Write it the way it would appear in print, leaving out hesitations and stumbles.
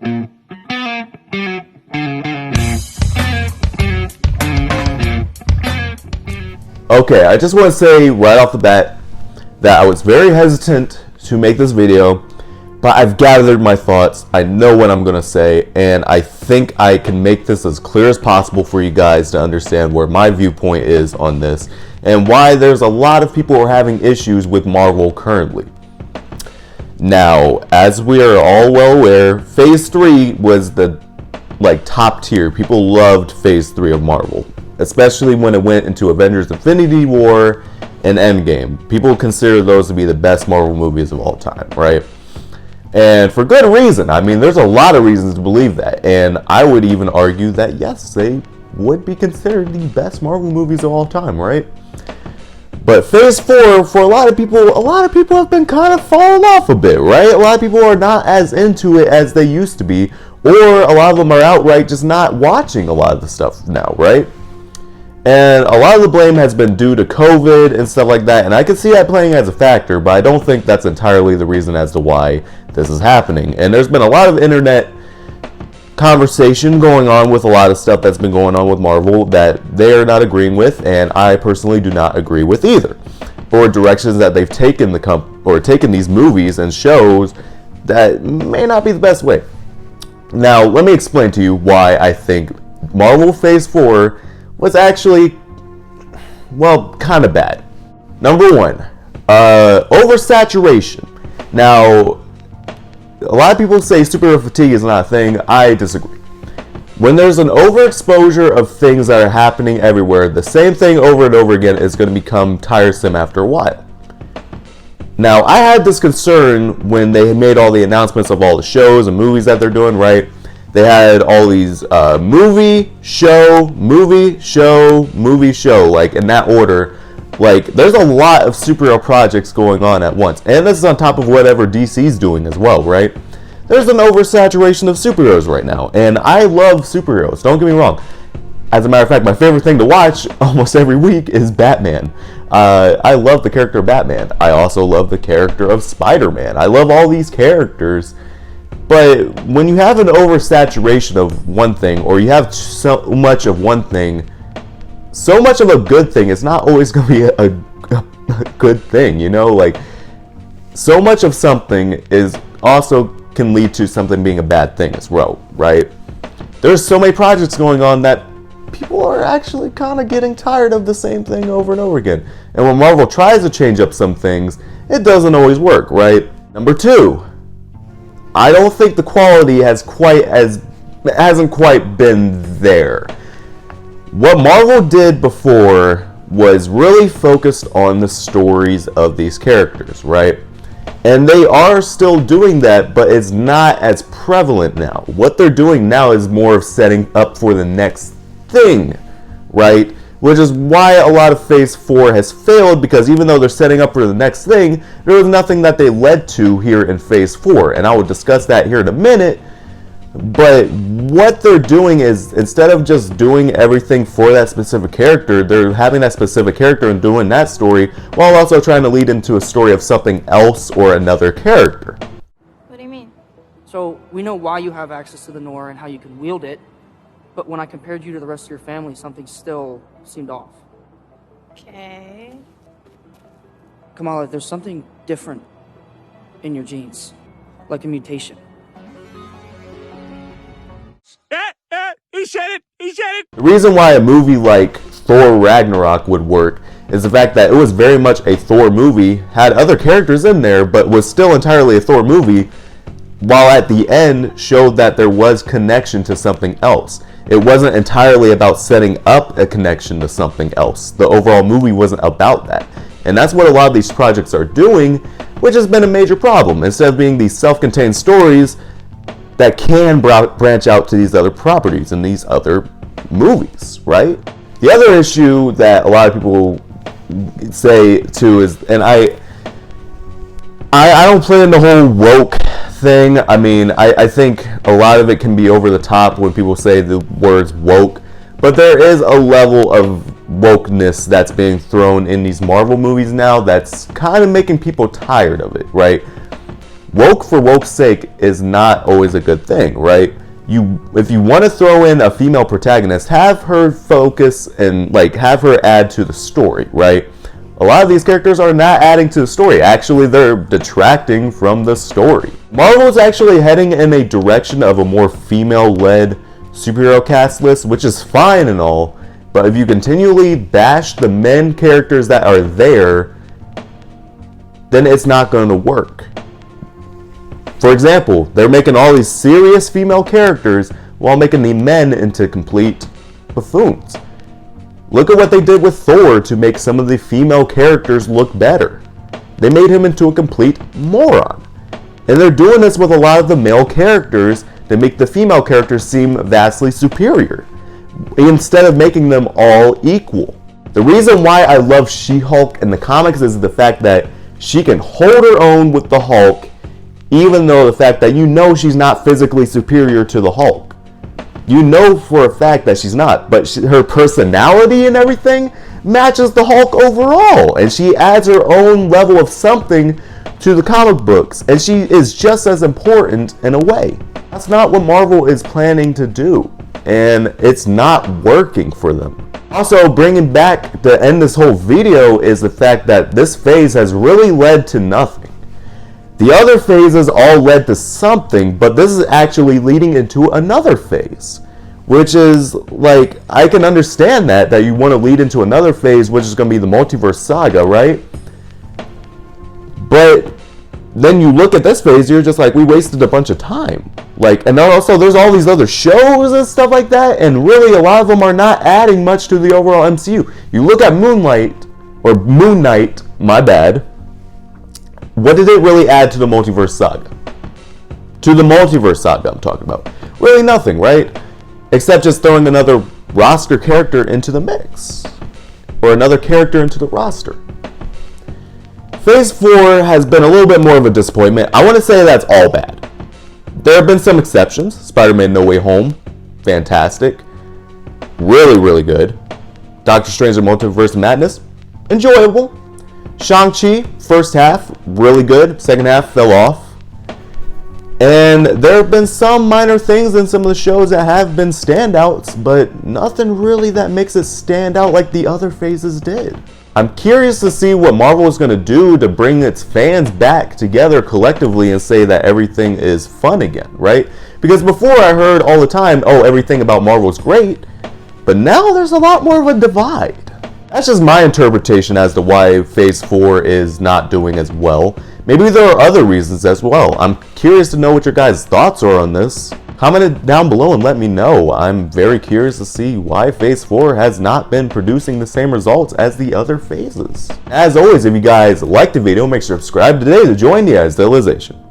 Okay, I just want to say right off the bat that I was very hesitant to make this video, but I've gathered my thoughts. I know what I'm going to say, and I think I can make this as clear as possible for you guys to understand where my viewpoint is on this and why there's a lot of people who are having issues with Marvel currently. Now, as we are all well aware, Phase 3 was the top tier. People loved Phase 3 of Marvel, especially when it went into Avengers Infinity War and Endgame. People consider those to be the best Marvel movies of all time, right? And for good reason. I mean, there's a lot of reasons to believe that. And I would even argue that, yes, they would be considered the best Marvel movies of all time, right? But Phase 4, for a lot of people have been kind of falling off a bit, right? A lot of people are not as into it as they used to be, or a lot of them are outright just not watching a lot of the stuff now, right? And a lot of the blame has been due to COVID and stuff like that, and I can see that playing as a factor, but I don't think that's entirely the reason as to why this is happening. And there's been a lot of internet conversation going on with a lot of stuff that's been going on with Marvel that they are not agreeing with, and I personally do not agree with either. Or directions that they've taken taken these movies and shows that may not be the best way. Now, let me explain to you why I think Marvel Phase 4 was actually, well, kind of bad. Number one, oversaturation. Now, a lot of people say superhero fatigue is not a thing. I disagree. When there's an overexposure of things that are happening everywhere, the same thing over and over again is going to become tiresome after a while. Now, I had this concern when they made all the announcements of all the shows and movies that they're doing, right? They had all these movie, show, like in that order. Like, there's a lot of superhero projects going on at once. And this is on top of whatever DC's doing as well, right? There's an oversaturation of superheroes right now. And I love superheroes, don't get me wrong. As a matter of fact, my favorite thing to watch almost every week is Batman. I love the character of Batman. I also love the character of Spider-Man. I love all these characters. But when you have an oversaturation of one thing, or you have so much of one thing, so much of a good thing is not always going to be a good thing, you know? Like, so much of something is also can lead to something being a bad thing as well, right? There's so many projects going on that people are actually kind of getting tired of the same thing over and over again. And when Marvel tries to change up some things, it doesn't always work, right? Number two, I don't think the quality hasn't quite been there. What Marvel did before was really focused on the stories of these characters, right? And they are still doing that, but it's not as prevalent now. What they're doing now is more of setting up for the next thing, right? Which is why a lot of Phase 4 has failed, because even though they're setting up for the next thing, there was nothing that they led to here in Phase 4. And I will discuss that here in a minute. But what they're doing is, instead of just doing everything for that specific character, they're having that specific character and doing that story while also trying to lead into a story of something else or another character. What do you mean? So, we know why you have access to the Nora and how you can wield it, but when I compared you to the rest of your family, something still seemed off. Okay. Kamala, there's something different in your genes, like a mutation. He said it! The reason why a movie like Thor Ragnarok would work is the fact that it was very much a Thor movie, had other characters in there, but was still entirely a Thor movie, while at the end showed that there was connection to something else. It wasn't entirely about setting up a connection to something else. The overall movie wasn't about that. And that's what a lot of these projects are doing, which has been a major problem. Instead of being these self-contained stories that can branch out to these other properties and these other movies, right? The other issue that a lot of people say too is, and I don't play in the whole woke thing. I mean, I think a lot of it can be over the top when people say the words woke, but there is a level of wokeness that's being thrown in these Marvel movies now that's kind of making people tired of it, right? woke for woke's sake is not always a good thing, right? If you want to throw in a female protagonist, have her focus and like have her add to the story, right? A lot of these characters are not adding to the story. Actually, they're detracting from the story. Marvel is actually heading in a direction of a more female-led superhero cast list, which is fine and all, but if you continually bash the men characters that are there, then it's not going to work. For example, they're making all these serious female characters while making the men into complete buffoons. Look at what they did with Thor to make some of the female characters look better. They made him into a complete moron. And they're doing this with a lot of the male characters that make the female characters seem vastly superior, instead of making them all equal. The reason why I love She-Hulk in the comics is the fact that she can hold her own with the Hulk, even though the fact that you know she's not physically superior to the Hulk. You know for a fact that she's not, but her personality and everything matches the Hulk overall, and she adds her own level of something to the comic books, and she is just as important in a way. That's not what Marvel is planning to do, and it's not working for them. Also, bringing back to end this whole video is the fact that this phase has really led to nothing. The other phases all led to something, but this is actually leading into another phase, which is like, I can understand that you want to lead into another phase, which is going to be the multiverse saga, right? But then you look at this phase, you're just like, we wasted a bunch of time. Like, and then also there's all these other shows and stuff like that, and really a lot of them are not adding much to the overall MCU. You look at Moon Knight, my bad. What did it really add to the multiverse saga? To the multiverse saga I'm talking about. Really nothing, right? Except just throwing another roster character into the mix. Or another character into the roster. Phase 4 has been a little bit more of a disappointment. I want to say that's all bad. There have been some exceptions. Spider-Man No Way Home, fantastic. Really, really good. Doctor Strange and Multiverse of Madness, enjoyable. Shang-Chi, first half, really good. Second half fell off. And there have been some minor things in some of the shows that have been standouts, but nothing really that makes it stand out like the other phases did. I'm curious to see what Marvel is going to do to bring its fans back together collectively and say that everything is fun again, right? Because before I heard all the time, oh, everything about Marvel is great, but now there's a lot more of a divide. That's just my interpretation as to why Phase 4 is not doing as well. Maybe there are other reasons as well. I'm curious to know what your guys' thoughts are on this. Comment it down below and let me know. I'm very curious to see why Phase 4 has not been producing the same results as the other phases. As always, if you guys liked the video, make sure to subscribe today to join the Idealization.